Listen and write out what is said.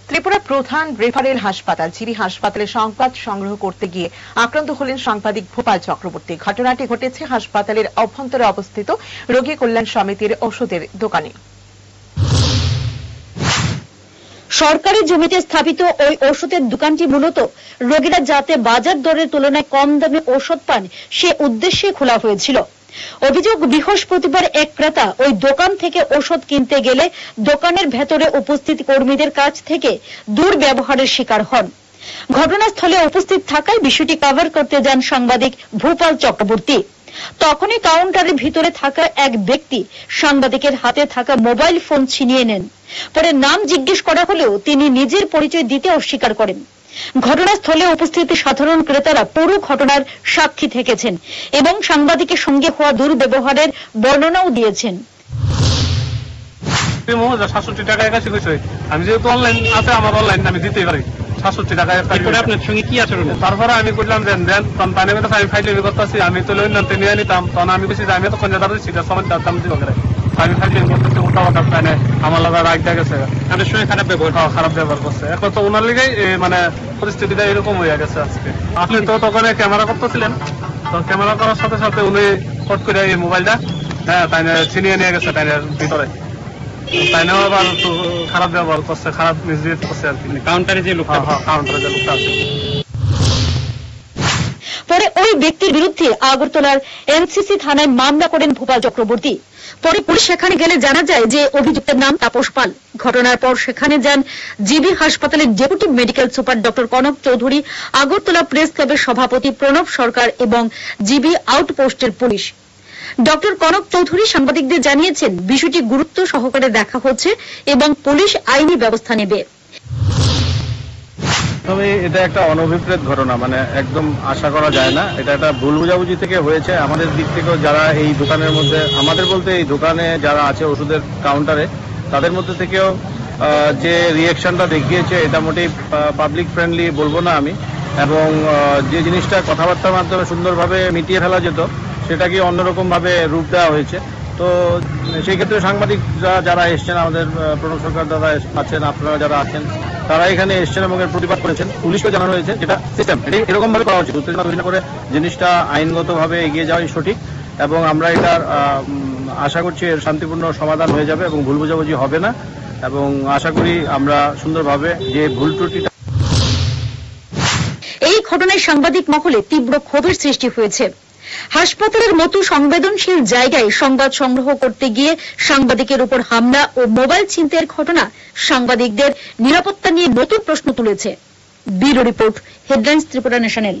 ত্রিপুরা প্রধান রেফারেল হাসপাতাল জিবি হাসপাতালে সংবাদ সংগ্রহ করতে গিয়ে আক্রান্ত হলেন সাংবাদিক ভূপাল চক্রবর্তী। ঘটনাটি ঘটেছে হাসপাতালের অভ্যন্তরে অবস্থিত রোগী কল্যাণ সমিতির ওষুধের দোকানে। সরকারি জমিতে স্থাপিত ওই ওষুধের দোকানটি মূলত রোগীরা যাতে বাজার দরের তুলনায় কম দামে ওষুধ পান সে উদ্দেশ্যে খোলা হয়েছিল। অভিযোগ, বৃহস্পতিবার এক ক্রেতা ওই দোকান থেকে ওষুধ কিনতে গেলে দোকানের ভেতরে উপস্থিত কর্মীদের কাছ থেকে দুর্ব্যবহারের শিকার হন। ঘটনাস্থলে উপস্থিত থাকায় বিষয়টি কভার করতে যান সাংবাদিক ভূপাল চক্রবর্তী। তখনই কাউন্টারের ভিতরে থাকা এক ব্যক্তি সাংবাদিকের হাতে থাকা মোবাইল ফোন ছিনিয়ে নেন। পরে নাম জিজ্ঞেস করা হলেও তিনি নিজের পরিচয় দিতে অস্বীকার করেন। ঘটনাস্থলে উপস্থিত সাধারণ ক্রেতারা পুরো ঘটনার সাক্ষী থেকেছেন এবং সাংবাদিকের সঙ্গে হওয়া দুর্ব্যবহারের বর্ণনাও দিয়েছেন। আমি যেহেতু অনলাইন আছে, আমার অনলাইন আমি দিতেই পারি 67 টাকা। আপনার সঙ্গে কি আচরণ? তারপরে আমি করলাম দেন আমি ফাইল করতেছি, আমি তো লোন নিয়ে নিতাম। তখন আমি বেশি আমি তো পঞ্চায়েত সেটা সময় দাম দিব করে আমি ফাইল করতেছি, উল্টা পাল্টা আমার লাগা রাগ গেছে। আমার সঙ্গে খারাপ ব্যবহার করছে। এখন তো ওনার লিগেই মানে পরিস্থিতিটা এরকম হয়ে গেছে আজকে। আপনি তো তখন ক্যামেরা করতেছিলেন, তো ক্যামেরা করার সাথে সাথে উনি ফট করে এই মোবাইলটা তাই ছিনিয়ে নিয়ে গেছে তাইনের ভিতরে। তাইনেও আবার খারাপ ব্যবহার করছে, খারাপ মিসবিহেভ করছে আর কি কাউন্টারে যে লোকটা আছে। পরে ওই ব্যক্তির বিরুদ্ধে আগরতলার এনসিসি থানায় মামলা করেন ভূপাল চক্রবর্তী। পরে পুলিশ সেখানে গেলে জানা যায় যে অভিযুক্তের নাম তাপস পাল। ঘটনার পর সেখানে যান জিবি হাসপাতালের deputy medical super doctor Kanak Chowdhury, Agartala press ক্লাবের সভাপতি প্রণব সরকার এবং জিবি আউটপোস্টের পুলিশ। ডক্টর কনক চৌধুরী সাংবাদিকদের জানিয়েছেন বিষয়টি গুরুত্ব সহকারে দেখা হচ্ছে এবং পুলিশ আইনি ব্যবস্থা নেবে। তবে এটা একটা অনভিপ্রেত ঘটনা, মানে একদম আশা করা যায় না। এটা একটা ভুল বুঝাবুঝি থেকে হয়েছে। আমাদের দিক থেকেও যারা এই দোকানের মধ্যে, আমাদের বলতে এই দোকানে যারা আছে ওষুধের কাউন্টারে, তাদের মধ্যে থেকেও যে রিয়েকশনটা দেখিয়েছে এটা মোটেই পাবলিক ফ্রেন্ডলি বলবো না আমি। এবং যে জিনিসটা কথাবার্তার মাধ্যমে সুন্দরভাবে মিটিয়ে ফেলা যেত সেটাকে অন্যরকম ভাবে রূপ দেওয়া হয়েছে। তো সেই ক্ষেত্রে সাংবাদিকরা যারা এসছেন, আমাদের প্রণব সরকার দাদা আছেন, আপনারা যারা আছেন, তারা এখানে এসছেন এবং এর প্রতিবাদ করেছেন। পুলিশকে জানানো হয়েছে যেটা সিস্টেম, এটাই এরকম ভাবে করা উচিত। উত্তেজনা তৈরি করে জিনিসটা আইনগতভাবে এগিয়ে যাওয়াই সঠিক এবং আমরা এটার আশা করছি এর শান্তিপূর্ণ সমাধান হয়ে যাবে এবং ভুল বোঝাবুঝি হবে না এবং আশা করি আমরা সুন্দরভাবে যে ভুল ত্রুটিটা। এই ঘটনায় সাংবাদিক মহলে তীব্র ক্ষোভের সৃষ্টি হয়েছে। হাসপাতালের মতো সংবেদনশীল জায়গায় সংবাদ সংগ্রহ করতে গিয়ে সাংবাদিকের উপর হামলা ও মোবাইল ছিনতাইয়ের ঘটনা সাংবাদিকদের নিরাপত্তা নিয়ে নতুন প্রশ্ন তুলেছে। Bureau report, headlines Tripura national.